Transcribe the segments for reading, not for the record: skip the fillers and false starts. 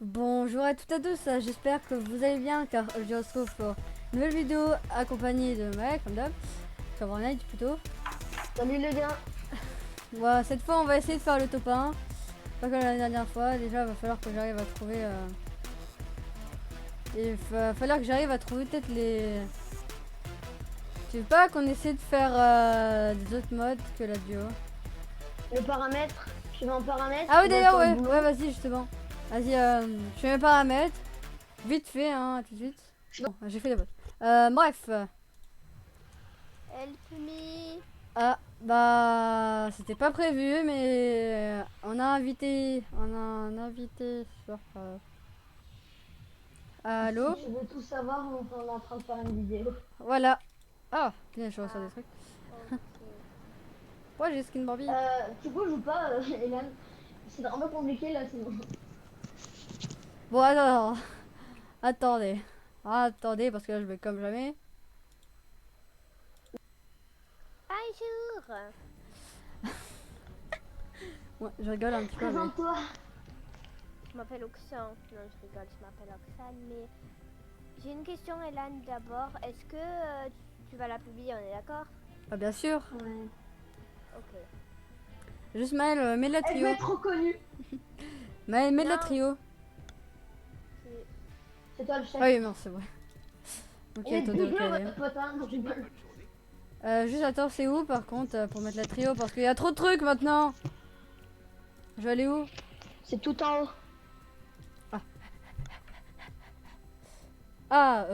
Bonjour à toutes et à tous, j'espère que vous allez bien car je vous retrouve pour une nouvelle vidéo accompagnée de Mike comme d'hab, sur Fortnite plutôt. Salut les gars. Voilà, cette fois on va essayer de faire le top 1, pas comme la dernière fois. Déjà il va falloir que j'arrive à trouver il va falloir que j'arrive à trouver peut-être les... Je sais pas qu'on essaie de faire des autres modes que la duo. Le paramètre, tu veux un paramètre? Ah oui d'ailleurs Dans ton ouais, boulot. ouais vas-y justement. Vas-y, je fais mes paramètres, vite fait hein, tout de suite. Bon, j'ai fait les votes. Bref. Help me. Ah, bah, c'était pas prévu, mais on a un invité sur. Allô? Si tu veux tout savoir, on est en train de faire une vidéo. Voilà. Ah, bien, je reçois des trucs. Ok. Ouais, j'ai skin Barbie. Tu bouges ou pas, Hélène? C'est vraiment compliqué là, sinon. Bon, attends, attendez. Attendez, parce que là, je vais comme jamais. Bonjour. Ouais, je rigole un petit peu. Mais... Présente-toi. Je m'appelle Oxane. Non, je rigole, je m'appelle Oxane. Mais j'ai une question, Hélène, d'abord. Est-ce que tu vas la publier, on est d'accord? Ah, bien sûr. Ouais. Ok. Juste Maël, mets de la Elle trio. veut être reconnue. Maël, mets de la Non. trio. C'est- C'est toi le chef. Ah oui, non, c'est vrai. Ok, Il est attendez, dégueu ok. votre pote, hein, non, je rigole. Juste attends, c'est où par contre pour mettre la trio? Parce qu'il y a trop de trucs maintenant. Je vais aller où? C'est tout en haut. Ah,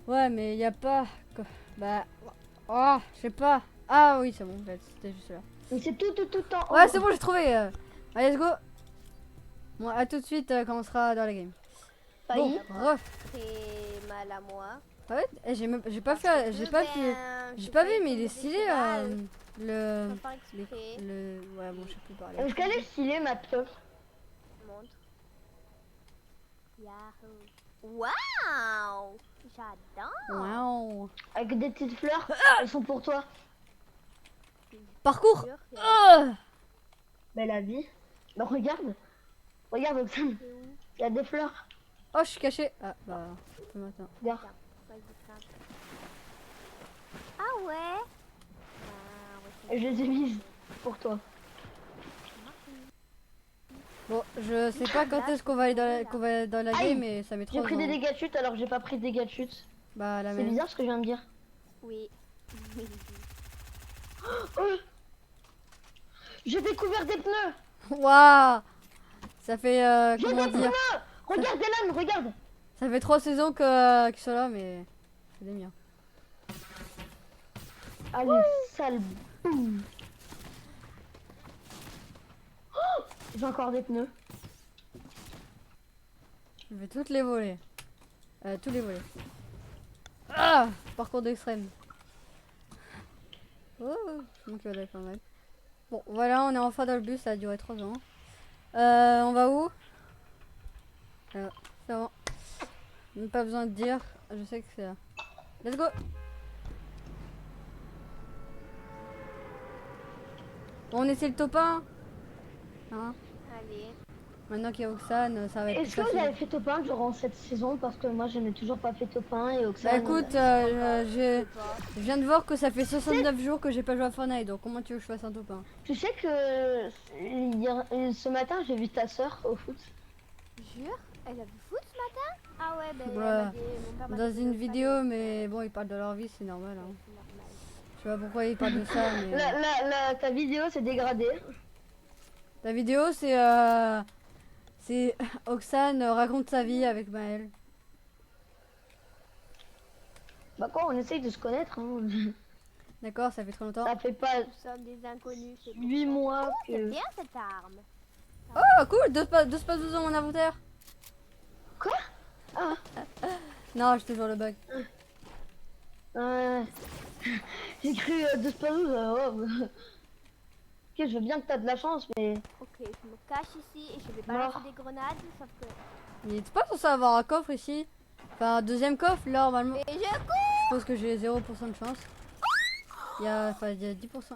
ouais, mais il y a pas. Bah. Oh, je sais pas. Ah oui, c'est bon, en fait, c'était juste là. Mais c'est tout en haut. Ouais, c'est bon, j'ai trouvé. Allez, let's go. Bon, à tout de suite quand on sera dans la game. Bon, Failli. ref. C'est mal à moi. Ah ouais, j'ai pas Parce fait. que, J'ai pas vu. ben, J'ai j'ai pas vu, failli mais il est tomber stylé. des balles. Le. Sans faire exprès. Ouais, bon, je sais plus parler. Est-ce qu'elle est stylée, ma pieuf? Montre. Yahoo. Waouh. J'adore. Waouh. Avec des petites fleurs. Elles sont pour toi. Parcours. Sûr, c'est Oh Belle la vie. Bah regarde. Regarde, Oxane. où? Il y a des fleurs. Oh, je suis caché. Ah, bah, ce matin. Regarde. Vas-y, grimpe. Ah ouais. Ah, ouais, Et je les ai mises pour toi. Bon, je sais pas quand est-ce qu'on va aller dans la Aïe. game, mais ça met J'ai 3 pris des ans. dégâts de chute alors que j'ai pas pris de dégâts de chute. Bah, la C'est même. bizarre ce que je viens de dire. oui. Oh, j'ai découvert des pneus. Waouh. Ça fait, J'ai comment des dire, pneus. Regarde Hélène, regarde. ça fait 3 saisons qu'ils sont là, mais c'est des miens. Allez, sale boum. Oh, j'ai encore des pneus. Je vais toutes les voler. Tous les voler. Ah, parcours d'extrême. Oh, je manque de pas mal. Bon, voilà, on est enfin dans le bus, ça a duré 3 ans. On va où? C'est bon. Même pas besoin de dire, je sais que c'est là. Let's go! Bon, on essaie le top 1. Hein? Allez. Maintenant qu'il y a Oxane, ça va être plus Est-ce que vous facile. avez fait top 1 durant cette saison? Parce que moi je n'ai toujours pas fait top 1 et Bah Oxane. écoute, je viens de voir que ça fait 69 jours que j'ai pas joué à Fortnite, donc comment tu veux que je fasse un top 1? Tu sais que ce matin j'ai vu ta soeur au foot. Jure? Elle a vu foot ce matin? Ah ouais, ben Ouais, elle m'a dit, mon père m'a dans dit une de pas vidéo, aller, mais bon, ils parlent de leur vie, c'est normal. Hein. c'est normal. Je sais pas pourquoi ils parlent de ça, mais... Ta vidéo s'est dégradée. La vidéo, c'est Oxane raconte sa vie avec Maël. Bah quoi, on essaye de se connaître. Hein. D'accord, ça fait trop longtemps. Ça fait pas Nous sommes des inconnus. C'est pour 8 ça. mois C'est que... bien cette arme. Oh, cool, deux spaces dans mon inventaire. Quoi? Ah, Non, j'ai toujours le bug. j'ai cru de Spazouz. Ok, je veux bien que t'as de la chance, mais... Ok, je me cache ici et je vais Mort. balancer des grenades, sauf que... Il est pas censé avoir un coffre ici. Enfin, un deuxième coffre, là, normalement. Et je Je pense que j'ai 0% de chance. Il y a 10%.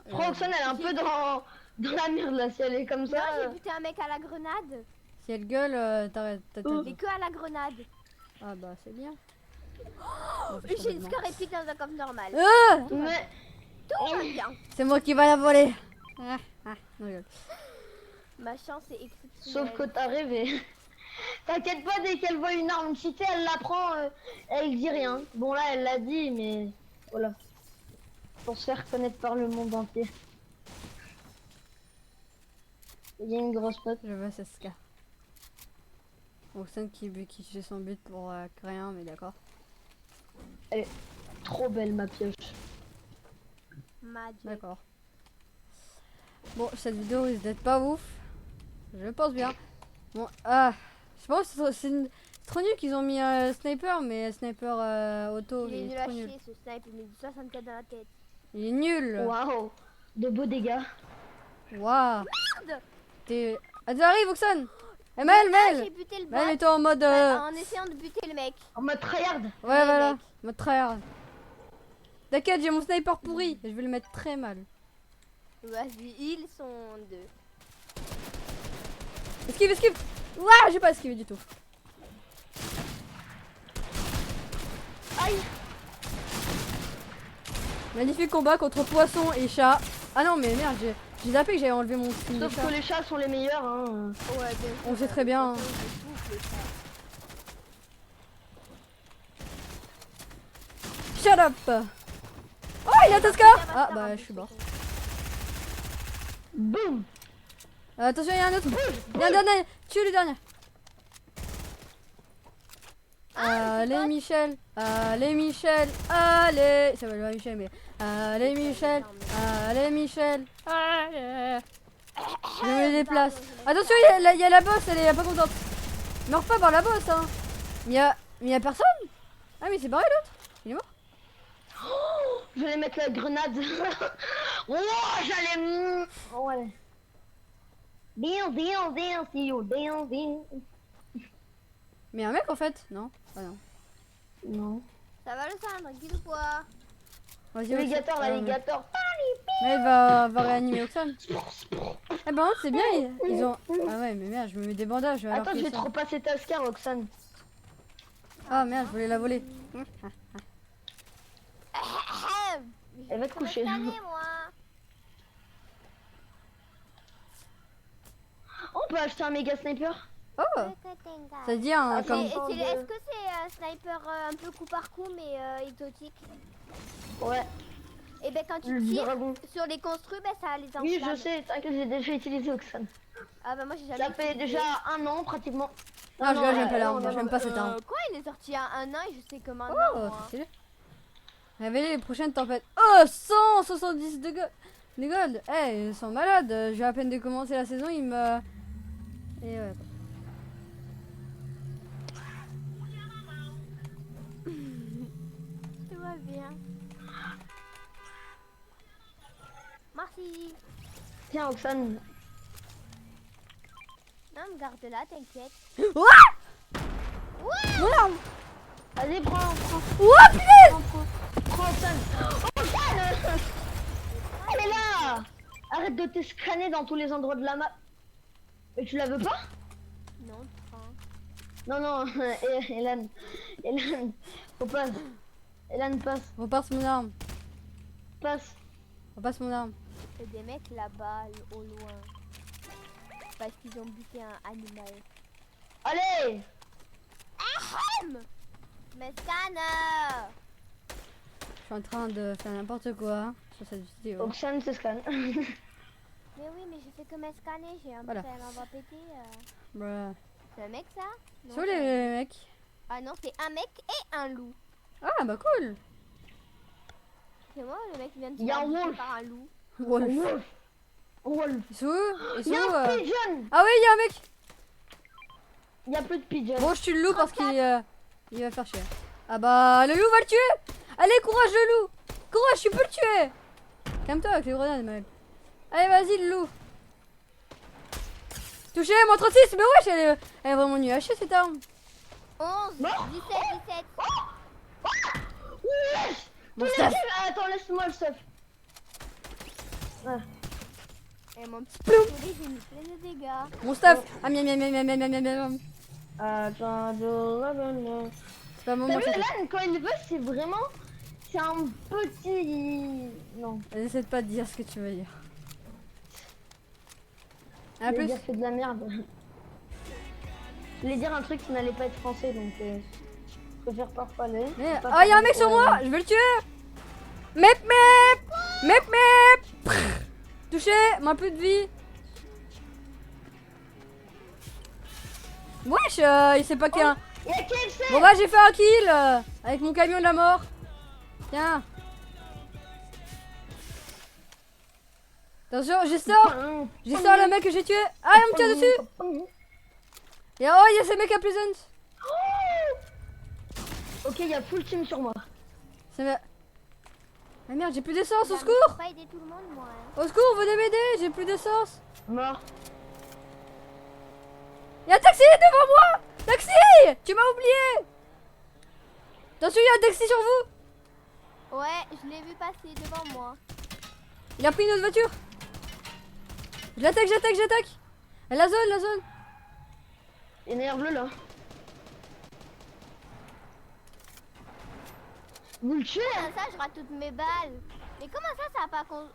Roxane, elle est un peu dans... dans la merde là, si elle est comme Non, ça. j'ai buté un mec à la grenade. Si elle gueule, t'arrêtes. Mais que à la grenade. Ah bah c'est bien. J'ai une score épique dans un coffre normal. Ah, Mais Tout va bien. c'est moi qui va la voler. Non, je rigole. Ma chance est sauf exceptionnelle. que t'as rêvé. T'inquiète pas, dès qu'elle voit une arme cheatée, elle la prend, elle dit rien. Bon là, elle l'a dit, mais voilà. Pour se faire connaître par le monde entier. Il y a une grosse pote. Je veux SSK. Roxane qui fait son but pour rien, mais d'accord. Trop belle ma pioche. Magic. D'accord. Bon, cette vidéo risque d'être pas ouf. Je pense bien. Bon, je pense que c'est trop nul qu'ils ont mis un sniper, mais sniper auto, Il est il nul est à trop nul. chier ce snipe, il met du 64 dans la tête. Il est nul. Waouh, de beaux dégâts. Waouh. Merde. T'es... Ah, tu arrives, Oxane. Eh, Mel, Ah, j'ai Mel. buté le Mel, bot mets-toi en mode... en essayant de buter le mec. En mode tryhard. Ouais, Ouais, voilà. mec. Mode tryhard. T'inquiète, j'ai mon sniper pourri. Et je vais le mettre très mal. Vas-y, ils sont deux. Esquive, esquive. Ouah, j'ai pas esquivé du tout. Aïe. Magnifique combat contre poisson et chat. Ah non, mais merde, j'ai zappé que j'avais enlevé mon skin de Sauf chat. que les chats sont les meilleurs. Hein. Ouais, bien On sûr, sait très bien, de toute hein. façon, je bouffe les chats. Shut up. Oh, il a Tasca. Ah, bah, je suis mort. Boum. Attention, il y a un autre. Il y a un dernier. Tue le dernier. Allez, Michel. Allez, Michel. Allez. Ça va le Michel, mais. Allez, Michel. Allez, Michel. Allez. Je me déplace. Attention, il y a la boss, elle est pas contente. Meurs pas par la boss, hein. Mais il y a personne. Ah, mais c'est barré l'autre. Il est mort. Je vais mettre la grenade. Oh, j'allais. Oh, ouais. Bien, see you, bien. Mais un mec en fait. Non. Ah non. Non. Ça va le sang, tranquille ou quoi? Vas-y, L'alligator, Oxane. l'alligator. Mais il va réanimer Oxane. Eh ben c'est bien, ils ont... Ah ouais, mais merde, je me mets des bandages. alors Attends, qu'ils je vais te sont- repasser ta scar, Roxane. Ah merde, je voulais la voler. Elle va te coucher. Moi. On peut acheter un méga sniper. Oh, ça dit un Ah, comme... c'est- Est-ce que c'est un sniper un peu coup par coup mais exotique? Ouais, Et ben quand tu le tires dragon. sur les construits, ben ça les enflamme. Oui, je sais, t'inquiète, j'ai déjà utilisé Oxane. Ah bah moi j'ai jamais Ça fait utilisé. déjà 1 an pratiquement. Non, je rigole, j'aime pas l'arme, non, j'aime pas cette arme. Quoi, il est sorti il y a un an et je sais que maintenant. Oh, moi. c'est stylé. Révélez les prochaines tempêtes. Oh, 170 de gold. Eh, ils sont malades. J'ai à peine de commencer la saison, ils me... Et ouais. Tout va bien. Merci. Tiens, Oxane. Non, me garde là, t'inquiète. Ouah, Ouais. mon arme. Vas-y, prends. Ouah, punaise. Prends Oxane. Oxane. Elle est là. Arrête de te scanner dans tous les endroits de la map. Et tu la veux pas? Non, prends. Non, Hélène. Faut pas. Hélène, passe. Repasse mon arme. Passe. Repasse mon arme. Il y a des mecs là-bas, au loin. Parce qu'ils ont buté un animal. Allez. Mais scanner. Je suis en train de faire n'importe quoi sur cette vidéo. Oxane se scanne. Mais oui, mais je fais que me scanner, j'ai un Voilà. peu va péter. Voilà. C'est un mec ça? Non, C'est où les mecs? Ah non, c'est un mec et un loup. Ah bah cool. C'est moi, le mec vient de se Il y a faire un buter wolf. par un loup. Wolf. Wolf. Wolf. Ils sont où? Ils sont Il y a où, un pigeon. Ah oui, il y a un mec. Il y a plus de pigeon. Bon, je tue le loup parce qu'il il va faire chier. Ah bah, le loup va le tuer. Allez, courage le loup. Courage, tu peux le tuer. Calme-toi avec les grenades, Maël. Allez, vas-y, le loup. Touché, moins 36. Mais wesh, elle est vraiment nulle à chier cette arme. 11, Mort. 17, 17. Yes. Mon Tous les stuff. kills. Attends, laisse-moi le stuff. Ouais. Et mon petit pistolet, j'ai mis plein de dégâts. Mon stuff. Ah, miam, miam, miam, miam, miam, miam, miam. Attends, C'est pas mon t'as moment. vu, Alan, quand il veut, c'est vraiment... C'est un petit... Non. Essaie de pas de dire ce que tu veux dire. À Je voulais plus. dire c'est de la merde. Je voulais dire un truc qui n'allait pas être français, donc... je préfère pas parler. Mais... Pas Ah, y'a un parler mec sur pour, moi. Je vais le tuer. Mep, mep. Mep, mep. Touché. Moins plus de vie. Wesh, il sait pas qu'il y a un... Il y a KFC. Bon bah j'ai fait un kill avec mon camion de la mort. Tiens. Attention, je sors le mec que j'ai tué. Ah, il me tire dessus. Et oh, il y a ces mecs à Pleasant. Ok, il y a full team sur moi. C'est ma... Ah merde, j'ai plus d'essence, au Je secours. peux pas aider tout le monde, moi. Hein. Au secours, venez m'aider, j'ai plus d'essence. Mort. Il y a un taxi devant moi. Taxi. Tu m'as oublié. Attention, il y a un taxi sur vous. Ouais, je l'ai vu passer devant moi. Il a pris une autre voiture. J'attaque. La zone. Il y a une air bleue là. Vous le tuez hein? Comment ça, je rate toutes mes balles? Mais comment ça a pas con...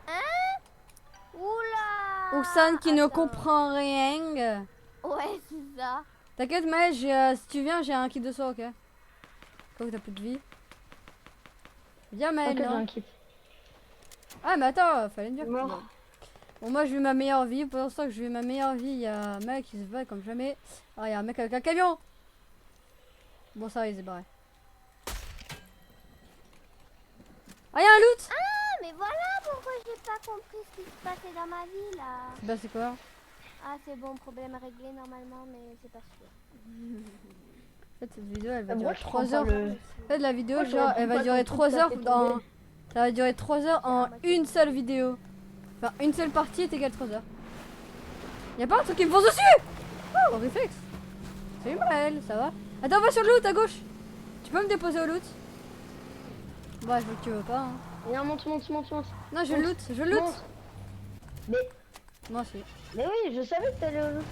Hein? Oula! Oxane qui ne Attends. comprend rien. Ouais, c'est ça. T'inquiète, Maël, si tu viens, j'ai un kit de soin, ok? Quoi que t'as plus de vie. Viens, Maël, Ok, j'ai non? un kit. Ah, mais attends, fallait me dire. Mort. Bon, moi, je vis ma meilleure vie. Pour l'instant que je vis ma meilleure vie, il y a un mec qui se bat comme jamais. Ah, il y a un mec avec un camion. Bon, ça va, il s'est barré. Ah, il y a un loot. Ah, mais voilà pourquoi j'ai pas compris ce qui se passait dans ma vie, là. Bah, c'est quoi? Ah, c'est bon, problème réglé normalement, mais c'est pas sûr. En fait, cette vidéo, elle va Moi, durer je 3 prends heures. pas le... En fait, la vidéo, Moi, je genre, réponds elle va pas durer quand 3 tout heures ça fait dans... tomber. Ça va durer 3 heures en une seule vidéo. Enfin, une seule partie est égale 3 heures. Y'a pas un truc qui me fonce dessus? Oh, réflexe. Salut Maël, ça va? Attends, on va sur le loot à gauche. Tu peux me déposer au loot? Bah, je veux que tu veux pas. Hein. Viens, monte. Non, je Monte. loot, je loot. Monte. Mais... Moi aussi. Mais oui, je savais que t'allais au loot.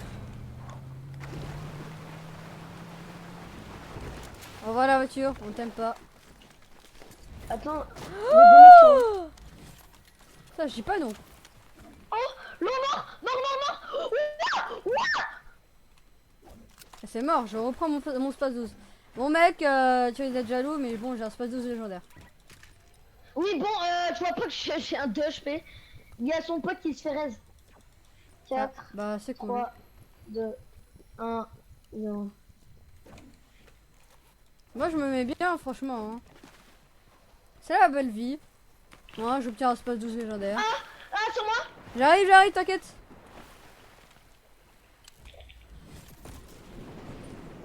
On va à la voiture, on t'aime pas. Attends, il y a des mecs sur moi. Ça, je dis pas non. Oh, non, mort. C'est mort, je reprends mon space 12. Bon mec, tu vas être jaloux, mais bon, j'ai un space 12 légendaire. Oui, bon, tu vois pas que j'ai un 2 HP. Il y a son pote qui se fait raise. 4, Ah, bah, c'est cool. 3, 2, 1, 0. Moi, je me mets bien, franchement. Hein. C'est la belle vie. Moi, j'obtiens un space 12 légendaire. Ah, sur moi. J'arrive, t'inquiète.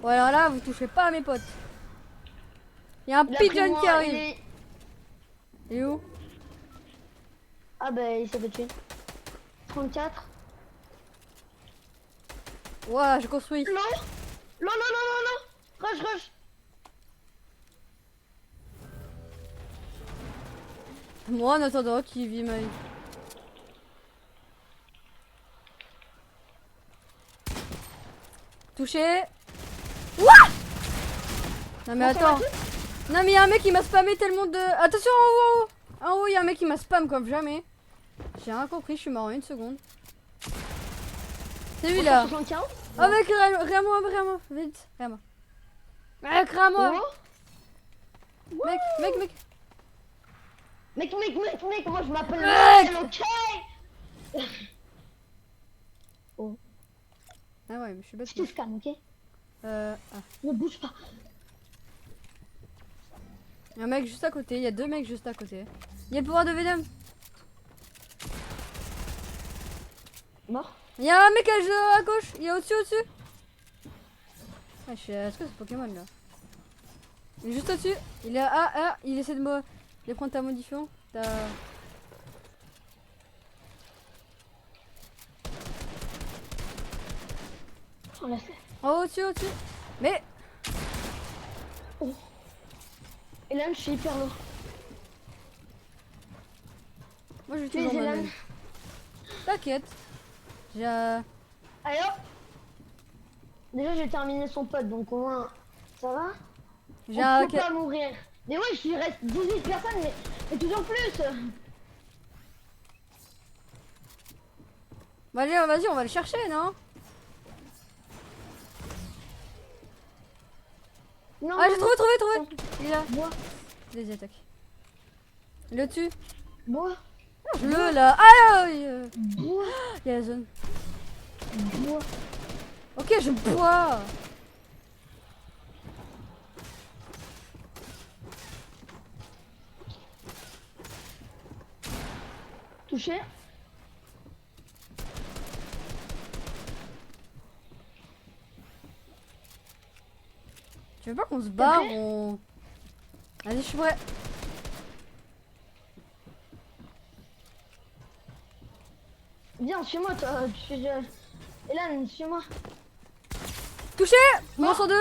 Bon, alors là, vous touchez pas à mes potes. Il y a un Il a pris pigeon moi, qui arrive. il est- Il est où? Ah bah il s'est fait tuer. 34. Ouah, je construis. Non. Rush. Moi, en attendant, qui vit ma vie. Touché. Ouah! Non mais attends. Non mais il y a un mec qui m'a spammé tellement de... Attention en haut. En haut, il y a un mec qui m'a spam comme jamais. J'ai rien compris, je suis mort en une seconde. C'est lui là. 75. Oh mec, réa-moi, vite, réa-moi. Mec, réa-moi. Mec. Mec, moi je m'appelle Mec. Marcel, ok. Oh, Ah ouais, mais je suis bête. je te scanne, ok. Ah. Ne bouge pas. Il y a un mec juste à côté, il y a deux mecs juste à côté. Il y a le pouvoir de Venom. Mort. Il y a un mec à gauche, il est au-dessus. Ah, est-ce que c'est Pokémon là? Il est juste au-dessus. Il est il essaie de prendre ta modifiant. On l'a fait. Oh, au-dessus. Mais Et là je suis hyper lourd. moi je Tu tue es dans ma Elan. main. T'inquiète. J'ai Allez hop. Déjà j'ai terminé son pote donc au moins ça va. j'ai On un peut pas mourir. Mais ouais, il reste 18 personnes mais toujours plus. Bah, allez, vas-y, on va le chercher, non? Non. Ah, j'ai trouvé. Il est là. Bois, Les attaques. Le tue. bois, Je le là. Ah, bois, il y a la zone. bois. Ok, je bois. Touché. Tu veux pas qu'on se barre? prêt On... Vas-y, je suis prêt. Viens, suis-moi toi. Tu fais. Elan, suis-moi. Touché. Mort sur 2.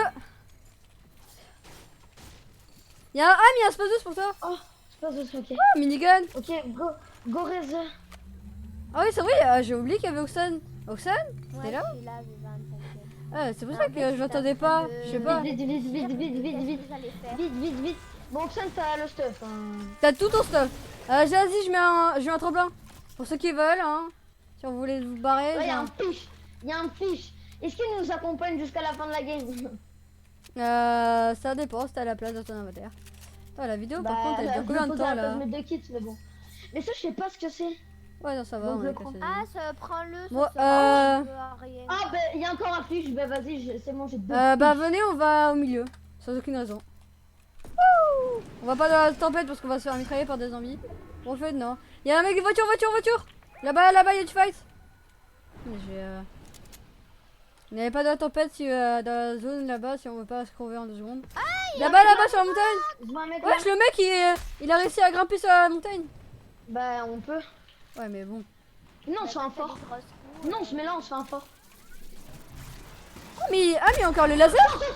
Y'a un... Ah, mais y'a un space 12 pour toi. Oh, c'est pas ça, ok. Ah, minigun. Ok, go raise. Ah oui, c'est vrai, j'ai oublié qu'il y avait Oxane. Oxane? Ouais, T'es là? je suis là, Viviane, t'inquiète. Ah, c'est pour ça que je l'entendais pas. Je sais pas. Vite. Qu'est-ce que vous allez faire? Vite. Bon, Oxane, t'as le stuff. Hein. T'as tout ton stuff. Vas-y, je mets un tremplin. Pour ceux qui veulent, hein. Si on voulait vous barrer. Ouais, j'ai y a un fiche. Est-ce qu'il nous accompagne jusqu'à la fin de la game? Ça dépend, si t'as la place dans ton inventaire. Attends, la vidéo, par contre, elle je dure combien de pose temps à la là? place de 2 kits, mais bon. Mais ça, je sais pas ce que c'est. Ouais, non, ça va, Donc, on je est le prends. cassé. Ah, ça, prends-le. Bon, Ça sert à rien. Ah, bah, il y a encore un fiche. Bah, vas-y, c'est bon, j'ai 2. Bah, venez, on va au milieu. Sans aucune raison. Wouh, on va pas dans la tempête parce qu'on va se faire mitrailler par des zombies. Bon, en fait, non. Y'a un mec, voiture. Là-bas, y'a du fight. Mais il n'y avait pas de la tempête si, dans la zone là-bas, si on veut pas se crever en 2 secondes. Là-bas, sur la montagne. Je vois un mec là. Wesh, le mec, il a réussi à grimper sur la montagne. Bah, on peut. Ouais, mais bon. Non, on se fait un fort. Non, mais là, on se fait un fort. Ah, mais encore le laser. 170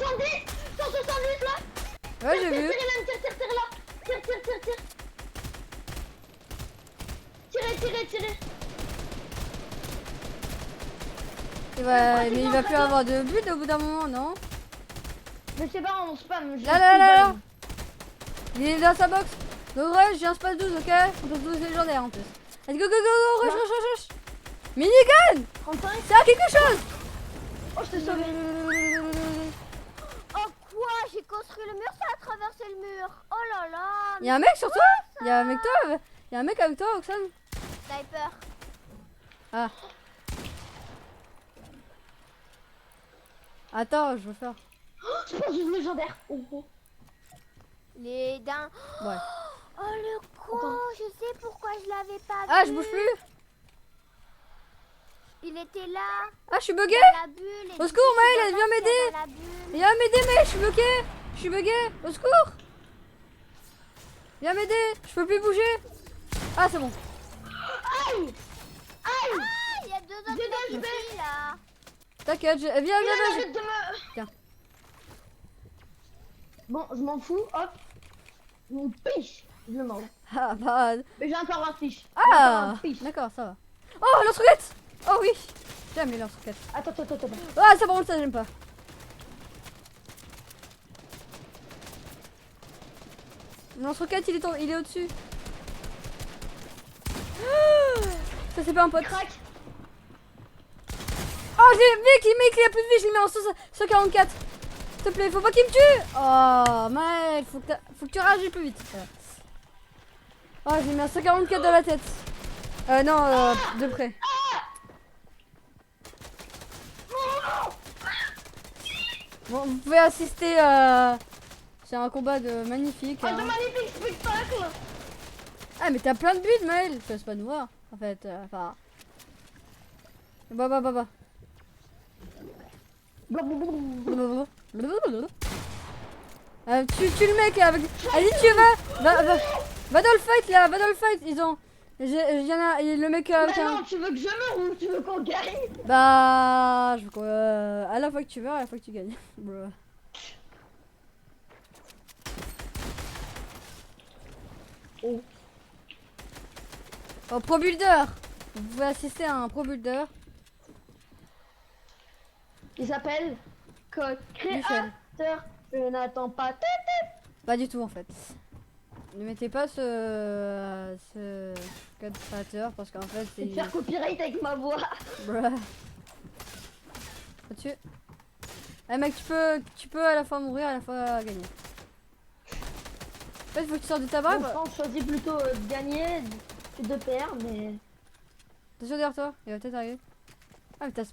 là. Ouais, j'ai vu. Tire là. Tire. Tirez. Mais il va plus avoir de but au bout d'un moment, non? Mais c'est pas, on spam. Là. Il est dans sa box. Donc rush, j'ai un space 12, ok? On peut 12 légendaires en plus. Let's go, rush. Minigun! 35. Ça a quelque chose! Oh, je t'ai sauvé. Oh quoi? J'ai construit le mur, ça a traversé le mur. Oh là là. Y'a un mec sur toi? Y'a un mec avec toi, Oxane? Sniper. Ah. Attends, je veux faire. Je pense une légendaire. Oh. Les dents. Ouais. Oh le con, Attends. je sais pourquoi je l'avais pas vu. Ah, je bouge plus. Il était là, Ah, je suis bugué. dans la bulle. et Au du secours, coup, je Maëlle, suis viens m'aider. restée dans la bulle. Viens m'aider, mais je suis bugué. Au secours. Viens m'aider. Je peux plus bouger. Ah, c'est bon. Aïe. Ah, il y a 2 autres J'ai mecs ici, là. T'inquiète, viens. Arrête de me... Tiens. Bon, je m'en fous, hop. Une fiche. Je le mange. Ah, bah. Mais j'ai encore un fiche. Ah, d'accord, ça va. Oh, lance-roquette. Oh oui. J'aime les lance-roquettes. Attends. Ah, ça par contre, ça j'aime pas. Le lance-roquette, il est au-dessus. Ça, c'est pas un pote. Crac. Oh, mec, il a plus de vie, je l'ai mis en 144. S'il te plaît, faut pas qu'il me tue. Oh, Maël, faut que tu rages plus vite. Oh, j'ai mis un 144 dans la tête. Non, de près. Bon, vous pouvez assister c'est un combat magnifique. Oh, Hein. de magnifique spectacle. Ah, mais t'as plein de buts, Maël. C'est pas noir, en fait. Enfin. Bah. Tu le mec là avec. Allez, tu va dans le fight là, va dans le fight. Ils ont. Le mec avec Mais un. non, tu veux que je meure ou tu veux qu'on gagne? Bah. À la fois que tu meurs, à la fois que tu gagnes. Bruh. Oh, Pro Builder. vous pouvez assister à un pro builder. Il s'appelle Code Michel. Créateur. Je n'attends pas. Pas du tout en fait. Ne mettez pas ce code créateur parce qu'en fait Je vais c'est... te faire copyright avec ma voix. Bruh. Au-dessus. Eh mec, tu peux à la fois mourir, à la fois gagner. En fait, il faut que tu sortes de ta Bon, barbe. je pense que je choisis plutôt de gagner que de perdre, mais... Attention derrière toi, il va peut-être arriver. Ah mais t'as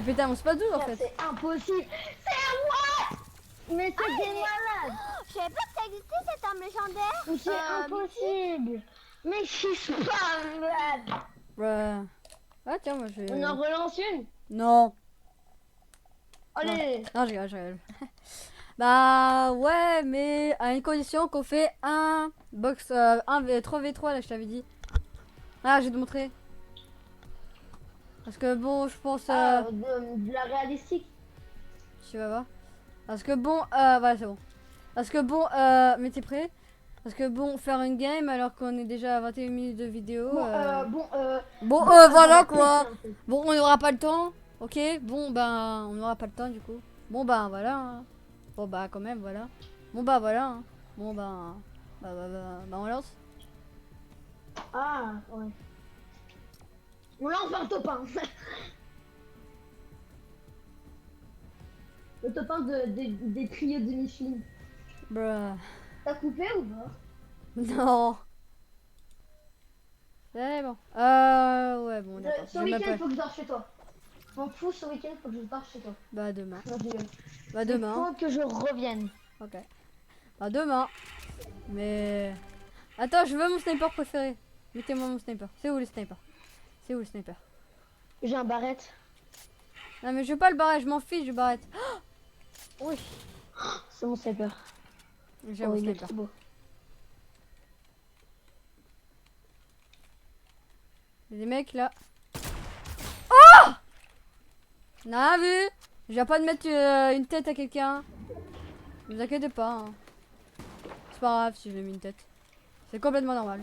pété à mon space 12 en fait. C'est impossible. C'est à moi. Mais c'est génial. Je savais pas que ça existait cette arme légendaire. Mais c'est impossible. Mais je suis pas malade. Bruh. Ah tiens, moi je vais... On en relance une. Non. Allez. Non, je rigole. Bah ouais, mais à une condition qu'on fait un box 3v3 là, je t'avais dit. Ah, je vais te montrer. Parce que bon, je pense... De la réalistique. Tu vas voir. Parce que bon, voilà, c'est bon. Parce que bon, mais t'es prêt? Parce que bon, faire une game alors qu'on est déjà à 21 minutes de vidéo. Bon, voilà quoi. Bon, on n'aura pas le temps. Ok, bon, ben, on n'aura pas le temps du coup. Bon, ben, voilà. Hein. Bon, bah, quand même, voilà. Bon, bah, voilà. Hein. Bon, ben, on lance. Ah, ouais. On lance un top 1. Le top 1 des trios de Micheline. Bruh. T'as coupé ou pas? Non. C'est bon. Ouais, bon, d'accord. Ce Je week-end, m'appelle. faut que je dors chez toi. Je m'en fous, ce week-end, faut que je dors chez toi. Bah, demain. Non, je rigole. Bah, Il demain. faut que je revienne. Ok. Bah, demain. Mais. Attends, je veux mon sniper préféré. Mettez-moi mon sniper. C'est où le sniper? C'est où le sniper? J'ai un barrette. Non, mais je veux pas le barrette, je m'en fiche du barrette. Oui. C'est mon sniper. J'ai Oh, mon il est sniper. trop beau. Il y a des mecs là. Oh! Non, vu? Je viens pas de mettre une tête à quelqu'un. Ne vous inquiétez pas. Hein. C'est pas grave si j'ai mis une tête. C'est complètement normal.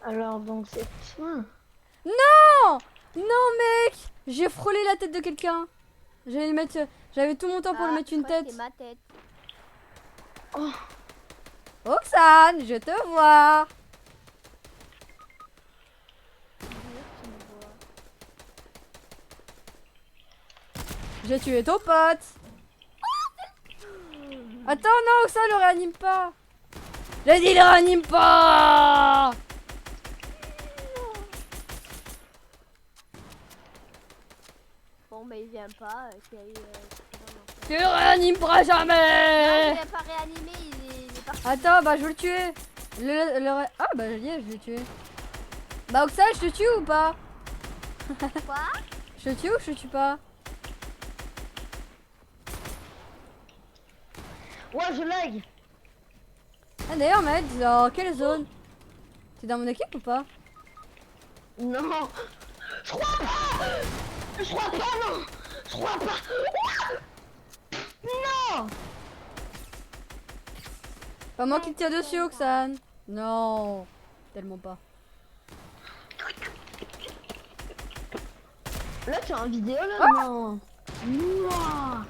Alors, donc, c'est... Non! Non, mec! J'ai frôlé la tête de quelqu'un. J'allais mettre. J'avais tout mon temps pour lui mettre une tête. C'est ma tête. Oh, Oxane, je te vois. J'ai tué ton pote. Attends, non, Oxane, le réanime pas. J'ai dit, le réanime pas. Bon, mais il vient pas. Tu réanimeras Non, jamais. il a pas réanimé, il est parti. Attends, bah je veux le tuer. Ah bah je l'ai tué. Bah Oxane, je te tue ou pas? Quoi? Je te tue ou je te tue pas? ouais, je lag. Ah d'ailleurs mec, dans quelle zone? T'es dans mon équipe ou pas? Non. Je crois pas. Je crois pas, non. Je crois pas. Non. Pas moi qui te tire dessus Oxane. Non, tellement pas. Là, tu as un vidéo, là? Ah Non. Non.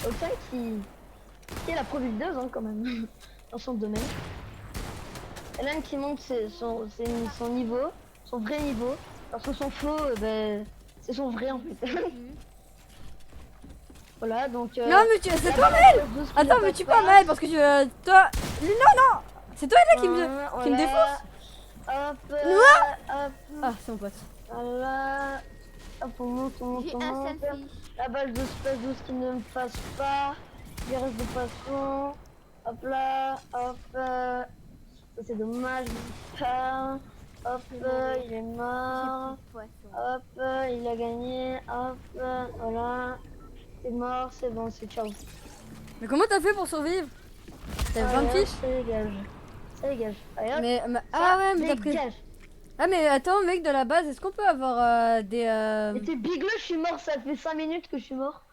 Oxane qui est la provideuse, hein, quand même. Dans son domaine. Hélène qui montre son niveau, son vrai niveau. Parce que son faux, ben, c'est son vrai en fait. Voilà, donc... Non mais c'est toi Mel. Attends mais tu pas Mel parce que toi... Non, c'est toi là qui me défonce. Hop, hop, Ah c'est mon pote. voilà. Hop, on monte, on monte, J'ai on un monte. selfie. La balle de space 12 qui ne me passe pas. Il reste de poisson. Hop là, hop. Ça, c'est dommage, pas. Hop, il est mort. Hop, il a gagné. Hop, voilà. C'est mort, c'est bon, c'est ciao. Mais comment t'as fait pour survivre? T'as 20 fiches? Ça dégage. Ça dégage. Allez, hop. Mais ah ouais mais t'as pris... Dégage. Ah mais attends mec, de la base, est-ce qu'on peut avoir des... Mais t'es bigleux, je suis mort, ça fait 5 minutes que je suis mort.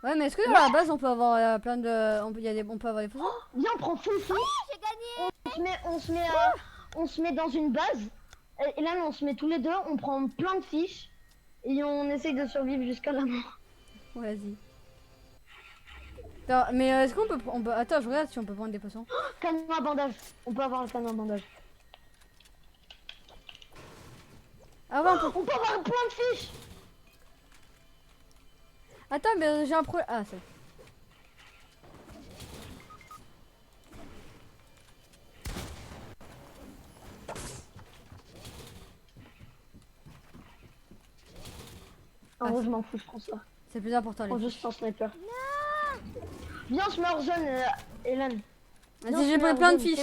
Ouais mais est-ce que dans la base on peut avoir plein de... On peut avoir des photos? Viens, on prend fou. J'ai gagné. on se met dans une base. Et là, on se met tous les deux, on prend plein de fiches et on essaye de survivre jusqu'à la mort. Vas-y. Attends, mais est-ce qu'on peut, attends, je regarde si on peut prendre des potions. Canon à bandage. On peut avoir le canon à bandage. Ah ouais, on peut... On peut avoir plein de fiches. Attends, mais j'ai un problème. Ah, c'est... En vrai, je m'en fous, je prends ça. C'est plus important, Je les prends juste un sniper. Viens, je meurs jeune, Hélène. Vas-y, j'ai pris plein de fiches.